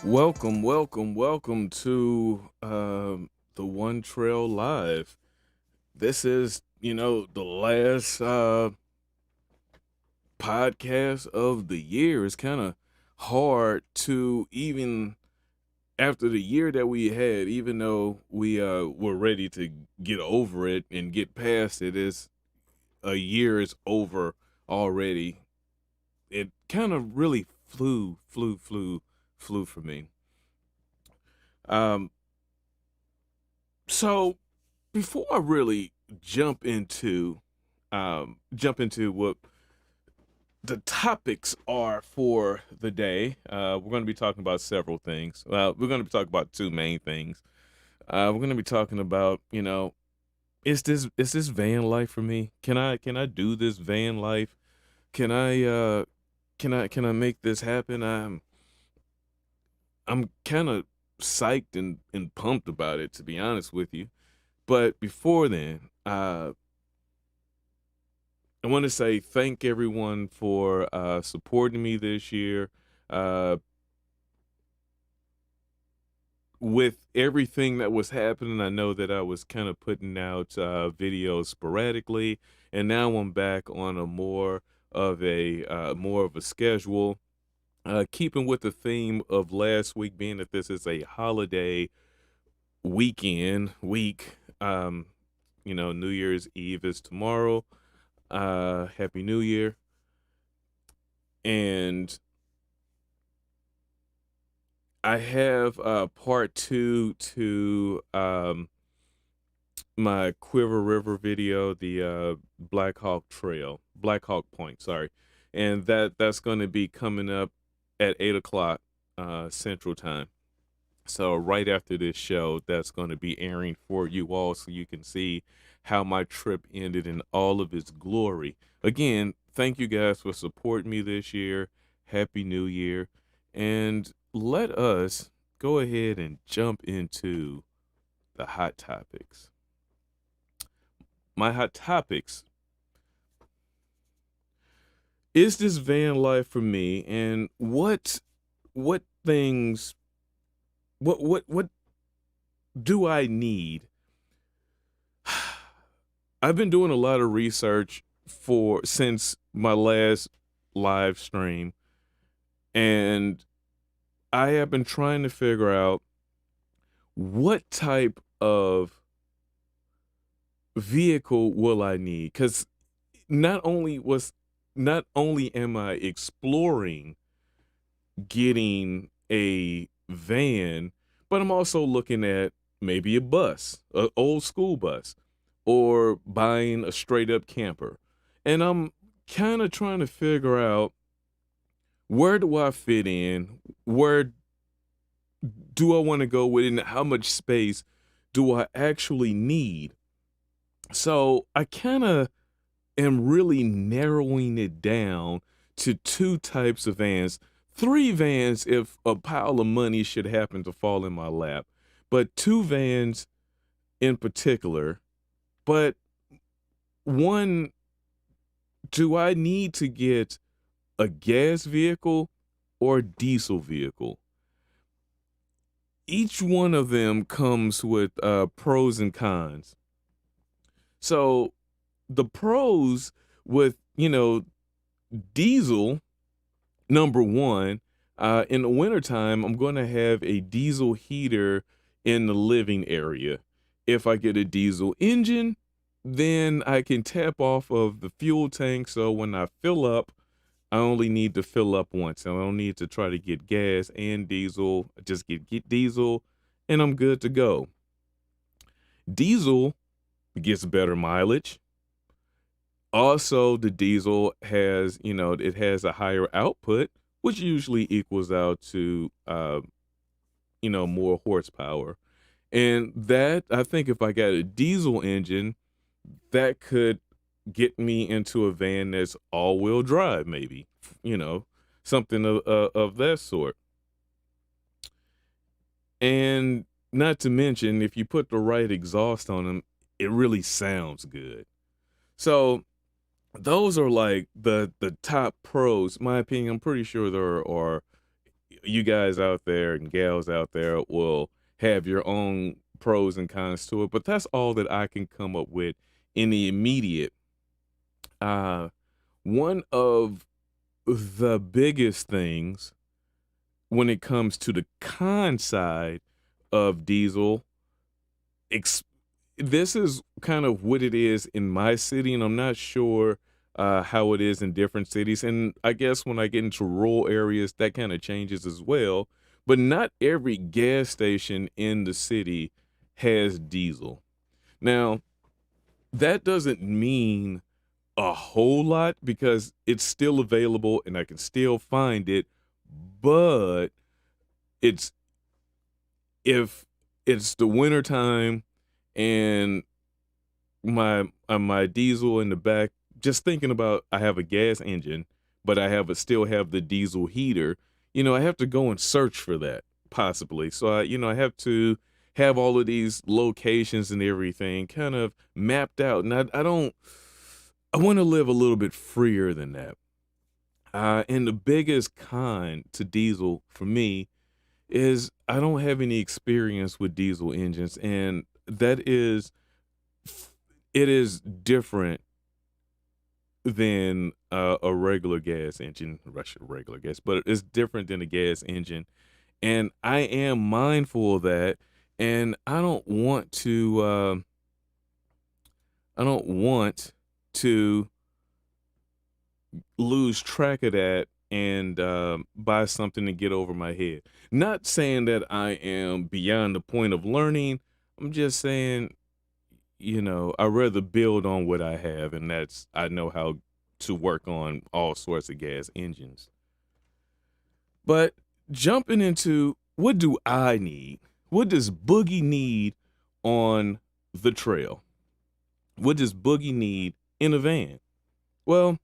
Welcome to the One Trail Live. This is, the last podcast of the year. It's kind of hard to even after the year that we had, even though we were ready to get over it and get past it, is a year is over already. It kind of really flew for me. Um, so before I really jump into what the topics are for the day, we're going to be talking about several things. Well, we're going to be talking about two main things. We're going to be talking about, is this van life for me? Can I do this van life? Can I make this happen? I'm kind of psyched and pumped about it, to be honest with you. But before then, I want to say thank everyone for supporting me this year. Uh, with everything that was happening, I know that I was kind of putting out videos sporadically, and now I'm back on a more of a schedule. Keeping with the theme of last week, being that this is a holiday week. New Year's Eve is tomorrow. Happy New Year. And I have part two to my Quiver River video, the Black Hawk Point, sorry. And that's going to be coming up at 8 o'clock Central Time. So right after this show, that's going to be airing for you all so you can see how my trip ended in all of its glory. Again, thank you guys for supporting me this year. Happy New Year. And let us go ahead and jump into the hot topics. My hot topics. Is this van life for me, and what things what do I need? I've been doing a lot of research for since my last live stream, and I have been trying to figure out what type of vehicle will I need, cuz not only was not only am I exploring getting a van, but I'm also looking at maybe a bus, an old school bus, or buying a straight up camper. And I'm kind of trying to figure out, where do I fit in? Where do I want to go with it? And how much space do I actually need? So I kind of am really narrowing it down to two types of vans. Three vans if a pile of money should happen to fall in my lap, but two vans in particular. But one, do I need to get a gas vehicle or a diesel vehicle? Each one of them comes with pros and cons. So the pros with, diesel, number one, in the wintertime, I'm going to have a diesel heater in the living area. If I get a diesel engine, then I can tap off of the fuel tank. So when I fill up, I only need to fill up once. I don't need to try to get gas and diesel. I just get diesel and I'm good to go. Diesel gets better mileage. Also, the diesel has, it has a higher output, which usually equals out to, more horsepower. And that, I think if I got a diesel engine, that could get me into a van that's all-wheel drive, maybe, something of that sort. And not to mention, if you put the right exhaust on them, it really sounds good. So those are like the top pros. My opinion, I'm pretty sure there are you guys out there and gals out there will have your own pros and cons to it, but that's all that I can come up with in the immediate. Uh, one of the biggest things when it comes to the con side of diesel, ex- this is kind of what it is in my city, and I'm not sure how it is in different cities. And I guess when I get into rural areas, that kind of changes as well. But not every gas station in the city has diesel. Now, that doesn't mean a whole lot because it's still available and I can still find it, but it's if it's the winter time and my diesel in the back, just thinking about I have a gas engine, but still have the diesel heater, I have to go and search for that possibly. So I have to have all of these locations and everything kind of mapped out. And I want to live a little bit freer than that. And the biggest con to diesel for me is I don't have any experience with diesel engines, and it is different than a regular gas engine, regular gas, but it's different than a gas engine, and I am mindful of that, and I don't want to lose track of that and buy something to get over my head. Not saying that I am beyond the point of learning. I'm just saying, I'd rather build on what I have, and I know how to work on all sorts of gas engines. But jumping into what do I need? What does Boogie need on the trail? What does Boogie need in a van? Well,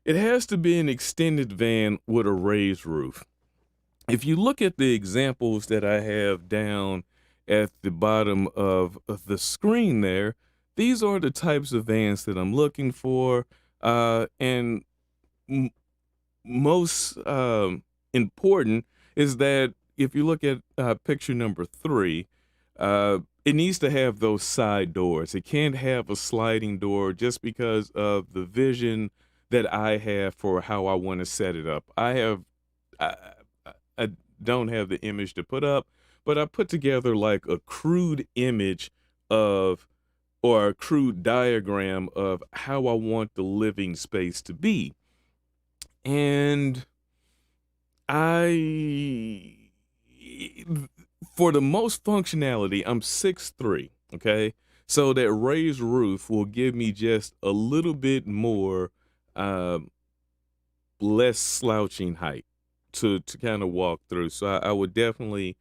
it has to be an extended van with a raised roof. If you look at the examples that I have down at the bottom of the screen there, these are the types of vans that I'm looking for. And most important is that if you look at picture number 3, it needs to have those side doors. It can't have a sliding door just because of the vision that I have for how I want to set it up. I I don't have the image to put up, but I put together like a crude image of or a crude diagram of how I want the living space to be. And I for the most functionality, I'm 6'3", okay? So that raised roof will give me just a little bit more um, less slouching height to kind of walk through. So I would definitely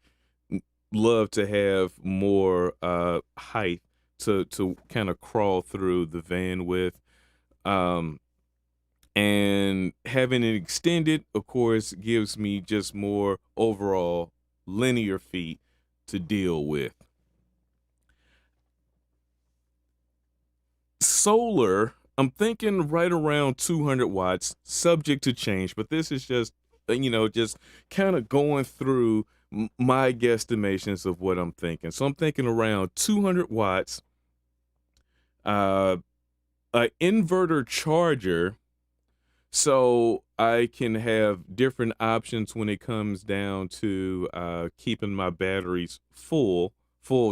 love to have more height to kind of crawl through the van with. Um, and having it extended, of course, gives me just more overall linear feet to deal with. Solar, I'm thinking right around 200 watts, subject to change, but this is just, just kind of going through my guesstimations of what I'm thinking. So I'm thinking around 200 watts, an inverter charger, so I can have different options when it comes down to keeping my batteries full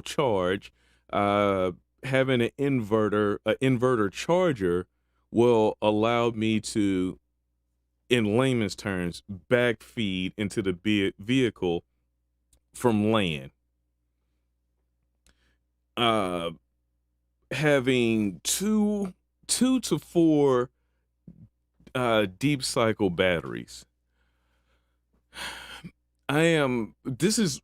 charge. Having an inverter charger will allow me to, in layman's terms, backfeed into the vehicle from land. Having two to four deep cycle batteries. This is,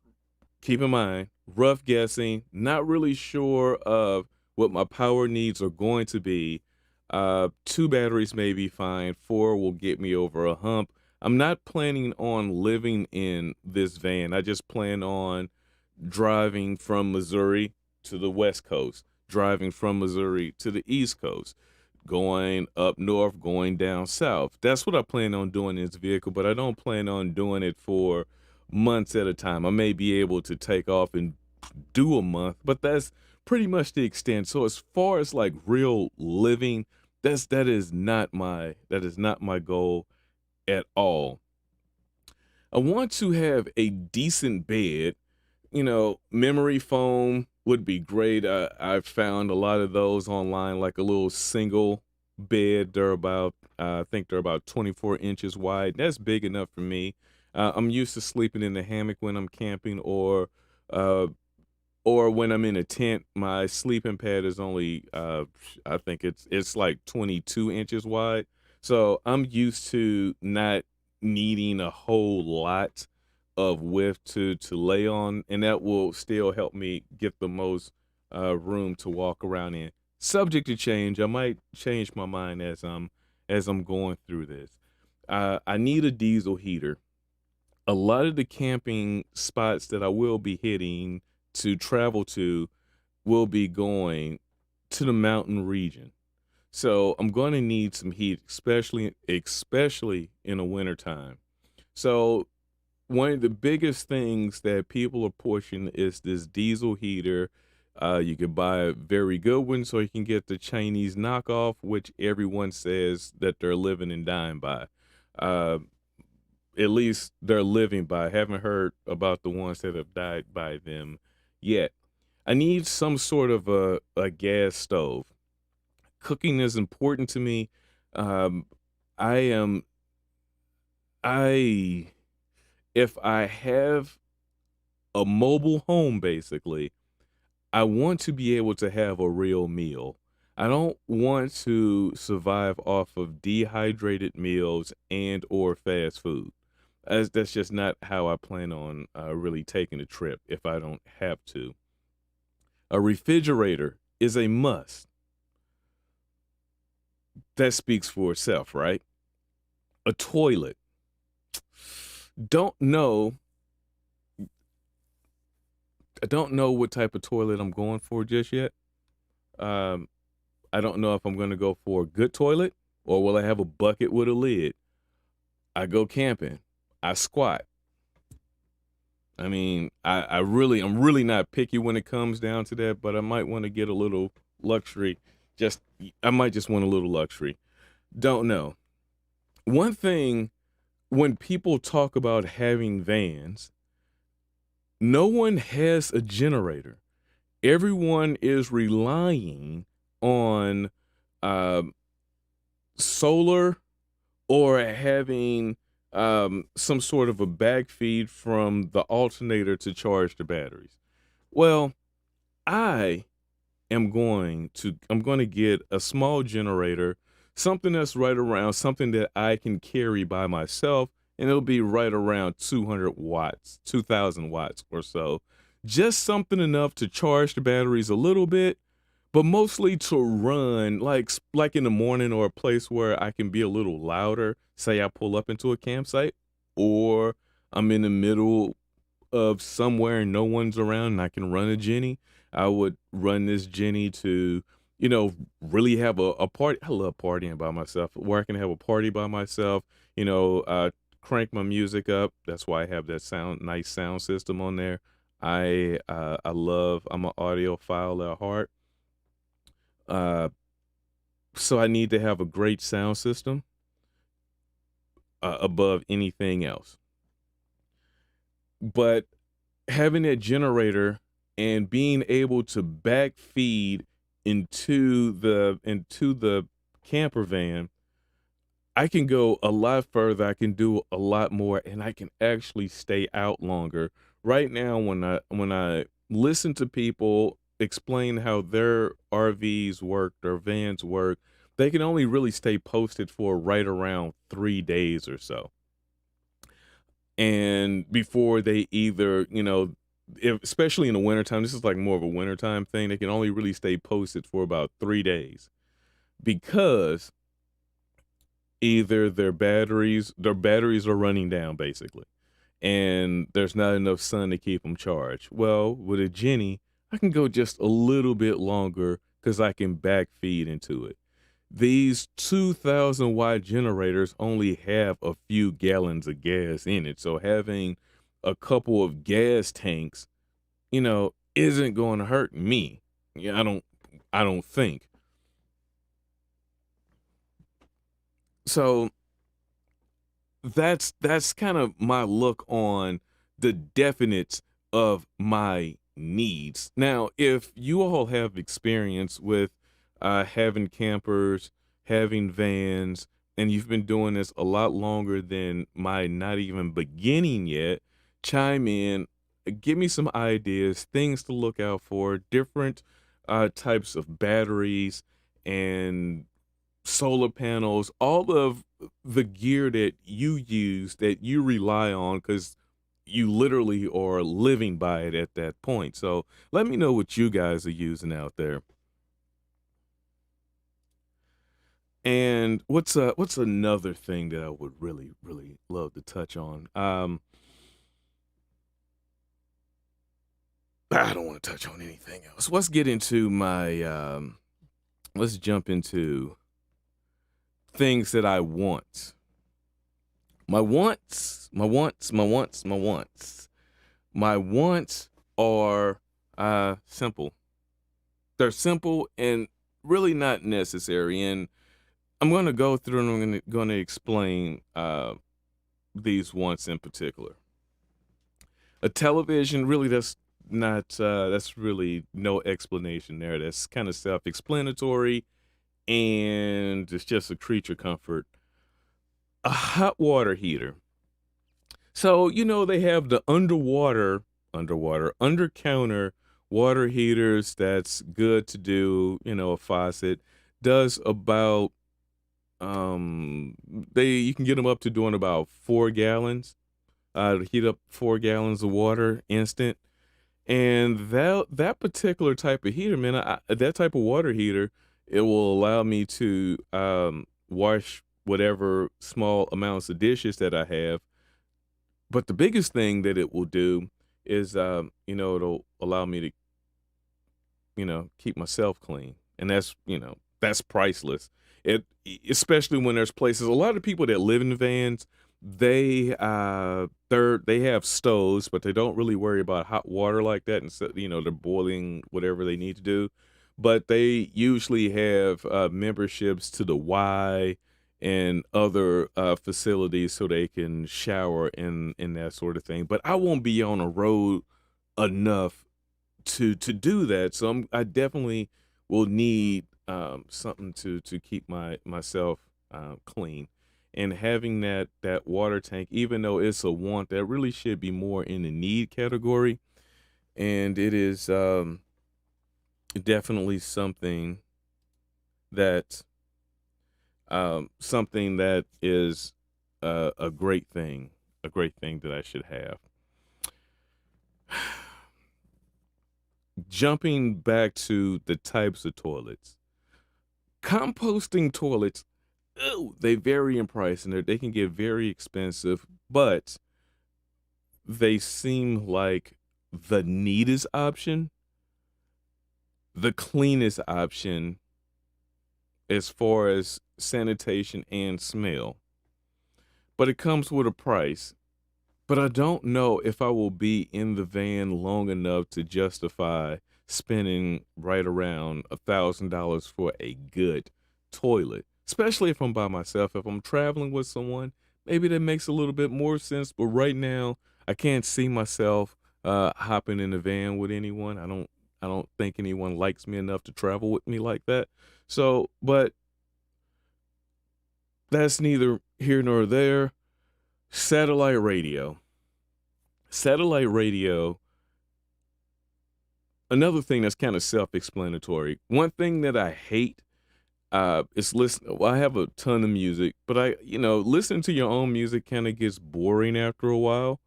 keep in mind, rough guessing, not really sure of what my power needs are going to be. 2 batteries may be fine. 4 will get me over a hump. I'm not planning on living in this van. I just plan on driving from Missouri to the West Coast, driving from Missouri to the East Coast, going up north, going down south. That's what I plan on doing in this vehicle, but I don't plan on doing it for months at a time. I may be able to take off and do a month, but that's pretty much the extent. So as far as like real living, that is not my goal at all. I want to have a decent bed. Memory foam would be great. I've found a lot of those online, like a little single bed. I think they're about 24 inches wide. That's big enough for me. I'm used to sleeping in the hammock when I'm camping, uh, or when I'm in a tent. My sleeping pad is only, I think it's like 22 inches wide. So I'm used to not needing a whole lot of width to lay on, and that will still help me get the most room to walk around in. Subject to change. I might change my mind as I'm going through this. I need a diesel heater. A lot of the camping spots that I will be hitting to travel to will be going to the mountain region. So I'm going to need some heat, especially in the wintertime. So one of the biggest things that people are pushing is this diesel heater. You can buy a very good one, so you can get the Chinese knockoff, which everyone says that they're living and dying by. Uh, at least they're living by. I haven't heard about the ones that have died by them yet. I need some sort of a gas stove. Cooking is important to me. Um, I am I if I have a mobile home, basically, I want to be able to have a real meal. I don't want to survive off of dehydrated meals and or fast food. As that's just not how I plan on really taking a trip if I don't have to. A refrigerator is a must. That speaks for itself, right? A toilet. Don't know. I don't know what type of toilet I'm going for just yet. Um, I don't know if I'm going to go for a good toilet or will I have a bucket with a lid. I go camping. I squat. I mean, I'm really not picky when it comes down to that, but I might want to get a little luxury. Just, I might just want a little luxury. Don't know. One thing, when people talk about having vans, no one has a generator. Everyone is relying on um, solar or having some sort of a back feed from the alternator to charge the batteries. Well, I I'm going to get a small generator, something that's right around something that I can carry by myself, and it'll be right around 200 watts, 2000 watts or so. Just something enough to charge the batteries a little bit, but mostly to run like in the morning, or a place where I can be a little louder. Say I pull up into a campsite, or I'm in the middle of somewhere and no one's around and I can run a Jenny. I would run this Jenny to, really have a party. I love partying by myself, where I can have a party by myself, crank my music up. That's why I have that nice sound system on there. I'm an audiophile at heart. Uh, so I need to have a great sound system above anything else. But having that generator and being able to backfeed into the camper van, I can go a lot further. I can do a lot more, and I can actually stay out longer. Right now, when I listen to people explain how their RVs work, their vans work, they can only really stay posted for right around 3 days or so. And before they either, especially in the wintertime, this is like more of a wintertime thing, they can only really stay posted for about 3 days, because either their batteries are running down, basically, and there's not enough sun to keep them charged. Well, with a Jenny, I can go just a little bit longer because I can backfeed into it. these 2,000 watt generators only have a few gallons of gas in it. So having a couple of gas tanks, isn't going to hurt me. Yeah, I don't think. So that's kind of my look on the definites of my needs. Now, if you all have experience with having campers, having vans, and you've been doing this a lot longer than my not even beginning yet, chime in, give me some ideas, things to look out for, different types of batteries and solar panels, all of the gear that you use, that you rely on, because you literally are living by it at that point. So let me know what you guys are using out there. And what's another thing that I would really, really love to touch on? I don't want to touch on anything else. Let's get into my let's jump into things that I want. My wants, my wants, my wants, my wants. My wants are simple. They're simple and really not necessary. And I'm going to go through and I'm going to explain these wants in particular. A television, really, that's really no explanation there. That's kind of self-explanatory, and it's just a creature comfort. A hot water heater. So, they have the under counter water heaters. That's good to do. A faucet does about, you can get them up to doing about 4 gallons, to heat up 4 gallons of water instant. And that particular type of heater, man, that type of water heater, it will allow me to wash whatever small amounts of dishes that I have. But the biggest thing that it will do is, it'll allow me to, keep myself clean, and that's priceless. It Especially when there's places. A lot of people that live in vans, they have stoves, but they don't really worry about hot water like that, and so they're boiling whatever they need to do. But they usually have memberships to the Y and other facilities so they can shower and that sort of thing. But I won't be on a road enough to do that, so I definitely will need something to keep myself clean. And having that water tank, even though it's a want, that really should be more in the need category. And it is definitely something that is a great thing, that I should have. Jumping back to the types of toilets, composting toilets, they vary in price and they can get very expensive, but they seem like the neatest option, the cleanest option as far as sanitation and smell. But it comes with a price. But I don't know if I will be in the van long enough to justify spending right around $1,000 for a good toilet, especially if I'm by myself. If I'm traveling with someone, maybe that makes a little bit more sense. But right now, I can't see myself hopping in the van with anyone. I don't think anyone likes me enough to travel with me like that. So, but that's neither here nor there. Satellite radio. Satellite radio, another thing that's kind of self-explanatory. One thing that I hate is listening. Well, I have a ton of music, but listening to your own music kind of gets boring after a while.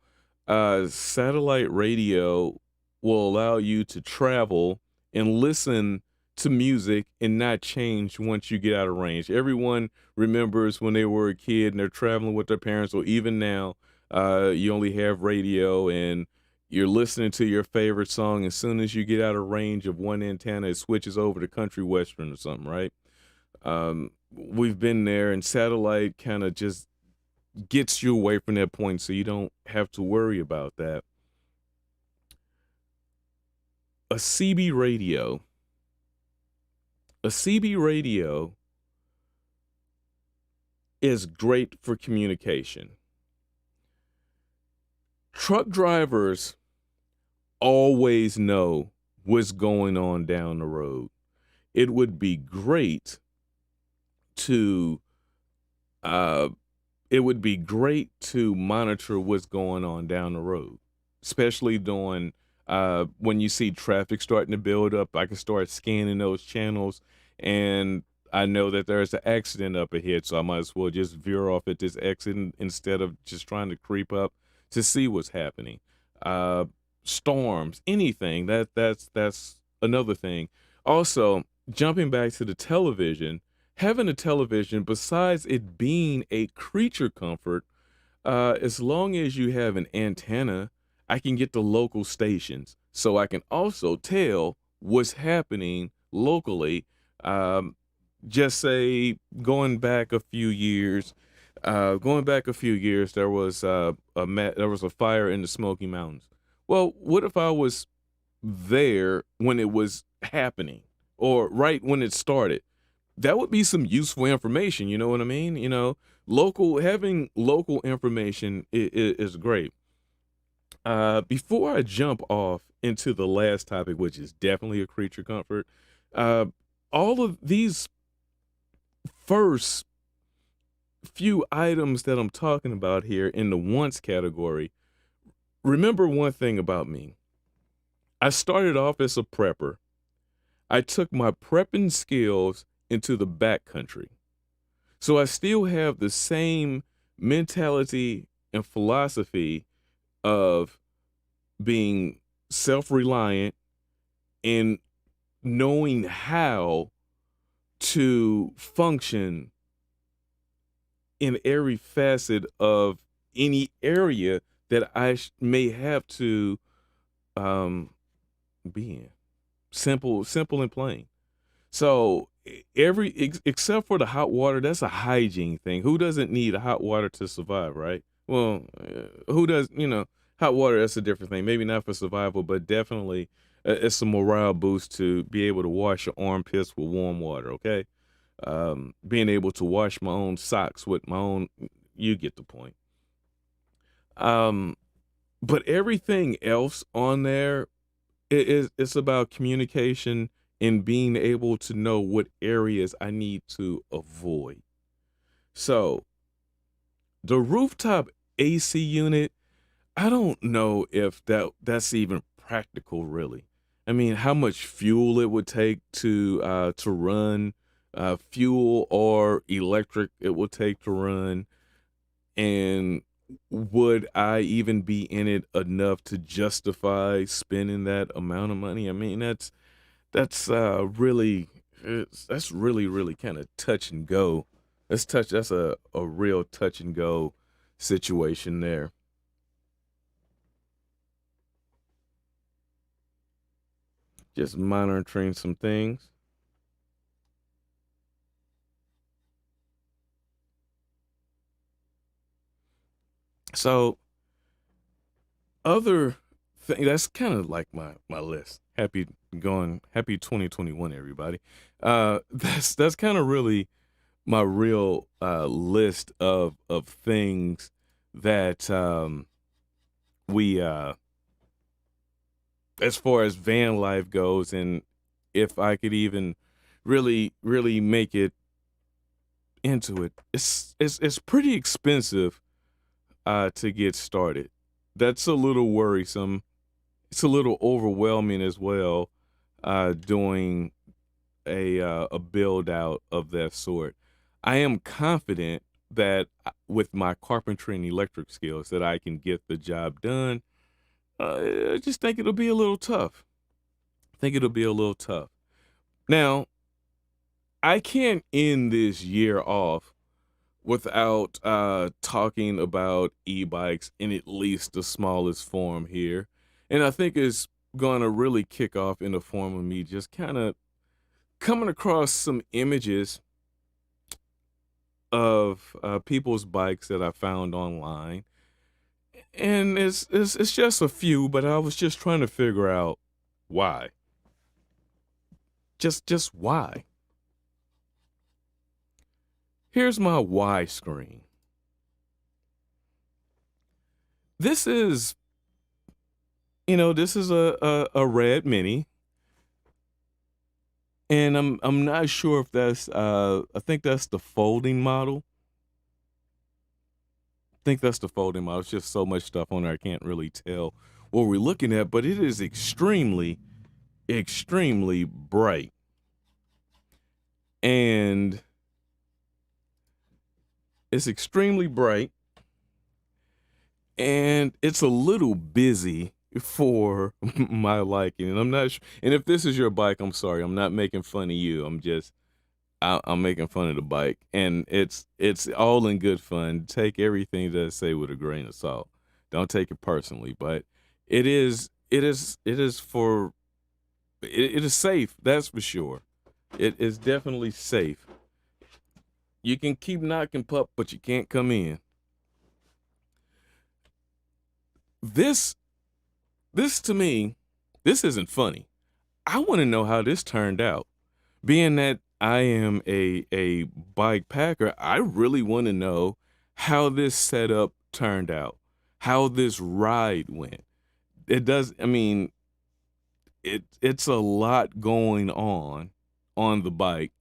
Satellite radio will allow you to travel and listen to music and not change once you get out of range. Everyone remembers when they were a kid and they're traveling with their parents, or even now, you only have radio and you're listening to your favorite song. As soon as you get out of range of one antenna, it switches over to country western or something, right? We've been there, and satellite kind of just gets you away from that point, so you don't have to worry about that. A CB radio, a CB radio is great for communication. Truck drivers always know what's going on down the road. It would be great to uh, monitor what's going on down the road, especially during when you see traffic starting to build up. I can start scanning those channels, and I know that there's an accident up ahead, so I might as well just veer off at this exit instead of just trying to creep up to see what's happening. Uh, Storms, anything. That's another thing. Also, jumping back to the television, having a television, besides it being a creature comfort, as long as you have an antenna, I can get the local stations, so I can also tell what's happening locally. Um, just say going back a few years, there was there was a fire in the Smoky Mountains. Well, what if I was there when it was happening, or right when it started? That would be some useful information. You know what I mean? Having local information is great. Before I jump off into the last topic, which is definitely a creature comfort, uh, all of these first few items that I'm talking about here in the wants category, remember one thing about me. I started off as a prepper. I took my prepping skills into the backcountry. So I still have the same mentality and philosophy of being self-reliant and knowing how to function in every facet of any area that I may have to be in. Simple and plain. So except for the hot water, that's a hygiene thing. Who doesn't need hot water to survive, right? Well, who does? Hot water, that's a different thing. Maybe not for survival, but definitely it's a morale boost to be able to wash your armpits with warm water. Okay, being able to wash my own socks with my own, you get the point. Um, but everything else on there, it's about communication and being able to know what areas I need to avoid. So the rooftop AC unit, I don't know if that's even practical, really. I mean, how much fuel it would take to run, fuel or electric it would take to run, and would I even be in it enough to justify spending that amount of money? I mean, that's really kind of touch and go. That's a real touch and go situation there. Just monitoring some things. So other thing, that's kind of like my list. Happy 2021, everybody. That's kind of really my real list of things that we as far as van life goes, and if I could even really make it into it, it's pretty expensive to get started. That's a little worrisome. It's a little overwhelming as well, doing a build out of that sort. I am confident that with my carpentry and electric skills that I can get the job done. I just think it'll be a little tough. I think it'll be a little tough. Now, I can't end this year off without talking about e-bikes in at least the smallest form here. And I think it's going to really kick off in the form of me just kind of coming across some images of people's bikes that I found online, and it's just a few, but I was just trying to figure out why. Just why. Here's my why screen. This is, this is a red mini, and I'm not sure if that's I think that's the folding model. I think that's the folding model. It's just so much stuff on there I can't really tell what we're looking at, but it is extremely, extremely bright. And it's extremely bright, and it's a little busy for my liking. And I'm not sure. And if this is your bike, I'm sorry. I'm not making fun of you. I'm making fun of the bike, and it's all in good fun. Take everything that I say with a grain of salt. Don't take it personally, but it is for it is safe. That's for sure. It is definitely safe. You can keep knocking, pup, but you can't come in. This to me, this isn't funny. I want to know how this turned out. Being that I am a bike packer, I really want to know how this setup turned out, how this ride went. It's a lot going on the bike,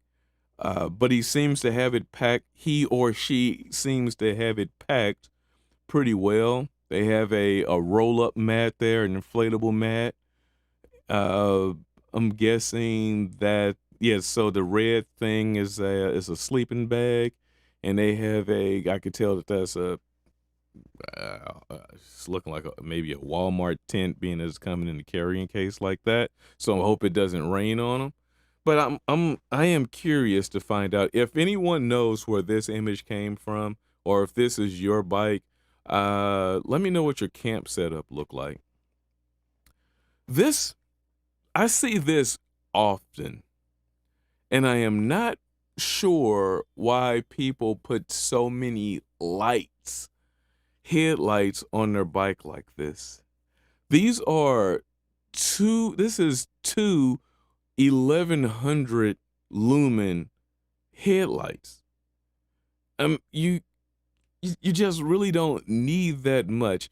but he or she seems to have it packed pretty well. They have a roll-up mat there, an inflatable mat. I'm guessing that, yeah, so the red thing is a sleeping bag, and they have I could tell that that's it's looking like maybe a Walmart tent, being as it's coming in a carrying case like that. So I hope it doesn't rain on them. But I am curious to find out if anyone knows where this image came from, or if this is your bike. Let me know what your camp setup looked like. I see this often, and I am not sure why people put so many headlights on their bike like this. This is two 1100 lumen headlights. You just really don't need that much.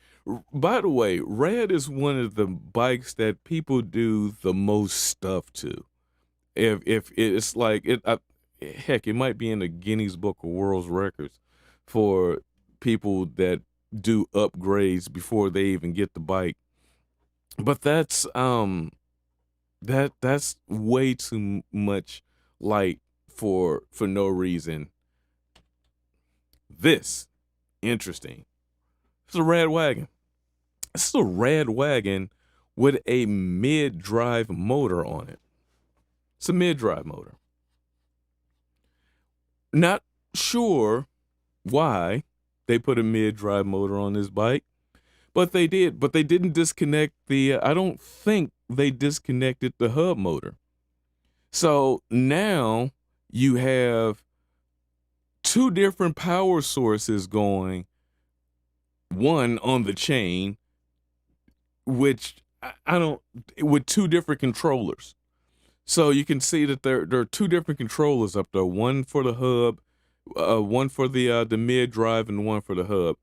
By the way, red is one of the bikes that people do the most stuff to. If it's like heck, it might be in the Guinness Book of World Records for people that do upgrades before they even get the bike. But that's way too much light for no reason. This interesting. It's a red wagon. It's a red wagon with a mid-drive motor on it. It's a mid-drive motor. Not sure why they put a mid-drive motor on this bike, but they did. But they didn't disconnect I don't think they disconnected the hub motor. So now you have two different power sources going, one on the chain, which with two different controllers. So you can see that there are two different controllers up there, one for the hub, one for the mid drive, and one for the hub.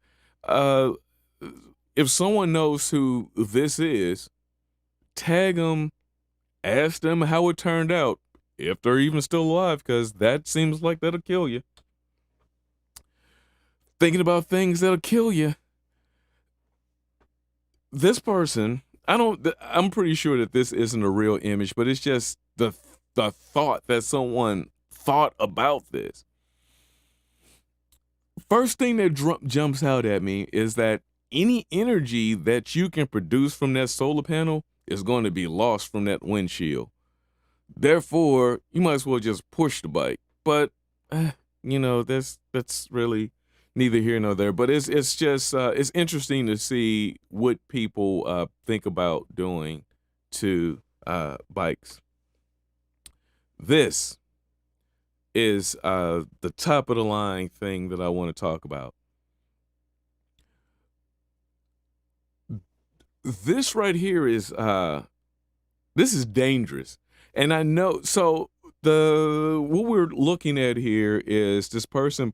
If someone knows who this is, tag them, ask them how it turned out, if they're even still alive, because that seems like that'll kill you. Thinking about things that'll kill you. This person, I'm pretty sure that this isn't a real image, but it's just the thought that someone thought about this. First thing that jumps out at me is that any energy that you can produce from that solar panel is going to be lost from that windshield. Therefore, you might as well just push the bike. But, that's really neither here nor there. But it's just, it's interesting to see what people think about doing to bikes. This is the top of the line thing that I want to talk about. This right here is this is dangerous. And I know, so what we're looking at here is this person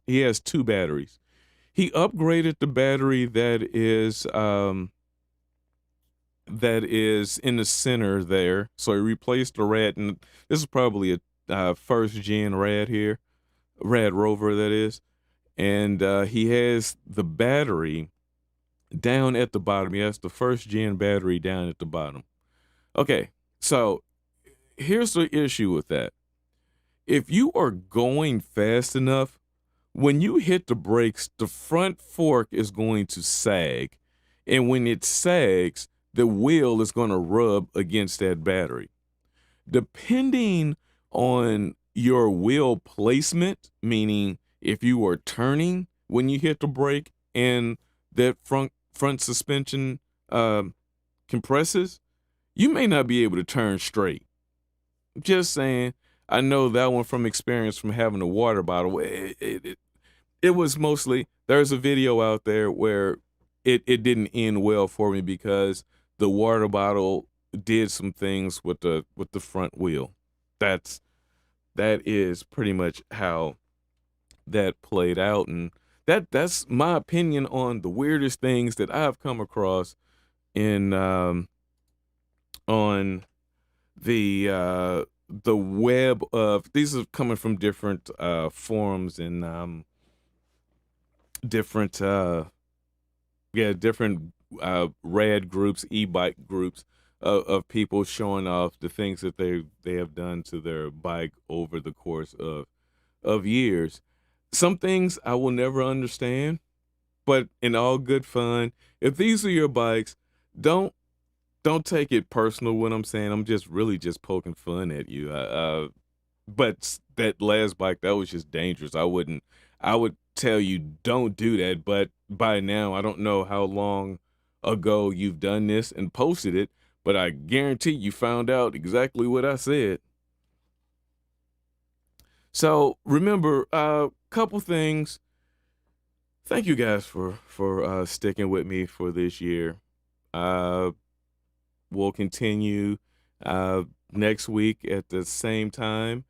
he has 2 batteries. He upgraded the battery that is in the center there. So he replaced the rad, and this is probably a first gen rad here, rad rover that is. And he has the battery down at the bottom. He has the first gen battery down at the bottom. Okay, so here's the issue with that. If you are going fast enough, when you hit the brakes, the front fork is going to sag. And when it sags, the wheel is going to rub against that battery. Depending on your wheel placement, meaning if you are turning when you hit the brake and that front suspension compresses, you may not be able to turn straight. Just saying. I know that one from experience from having a water bottle. It was mostly, there's a video out there where it didn't end well for me because the water bottle did some things with the front wheel. That is pretty much how that played out, and that's my opinion on the weirdest things that I've come across in on the web of, these are coming from different forums and different rad groups, e-bike groups of people showing off the things that they have done to their bike over the course of years. Some things I will never understand, but in all good fun, if these are your bikes, don't take it personal when I'm saying I'm just really just poking fun at you. But that last bike, that was just dangerous. I would tell you don't do that, but by now I don't know how long ago you've done this and posted it, but I guarantee you found out exactly what I said. So remember, a couple things. Thank you guys for sticking with me for this year. We'll continue next week at the same time.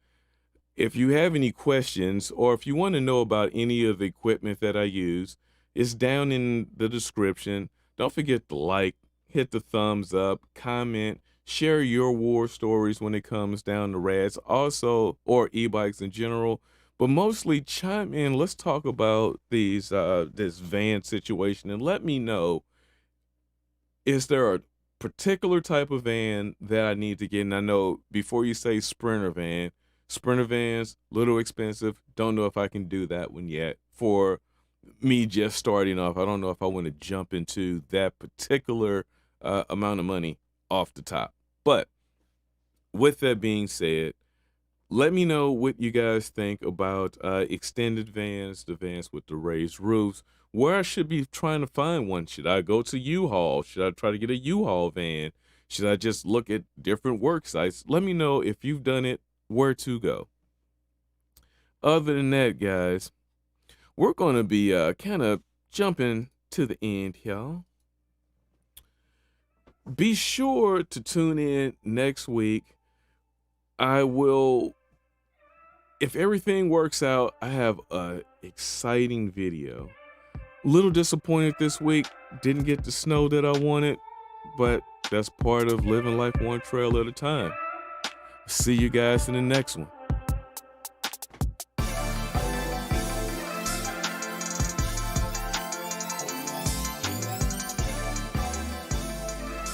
If you have any questions or if you want to know about any of the equipment that I use, it's down in the description. Don't forget to like, hit the thumbs up, comment, share your war stories when it comes down to rads, also, or e-bikes in general, but mostly chime in. Let's talk about this van situation and let me know, is there a particular type of van that I need to get? And I know before you say Sprinter vans, little expensive. Don't know if I can do that one yet. For me just starting off, I don't know if I want to jump into that particular amount of money off the top. But with that being said, let me know what you guys think about extended vans, the vans with the raised roofs, where I should be trying to find one. Should I go to U-Haul? Should I try to get a U-Haul van? Should I just look at different work sites? Let me know if you've done it, where to go. Other than that, guys, we're going to be kind of jumping to the end, y'all. Be sure to tune in next week. I will, if everything works out, I have an exciting video. Little disappointed this week, didn't get the snow that I wanted, but that's part of living life one trail at a time. See you guys in the next one.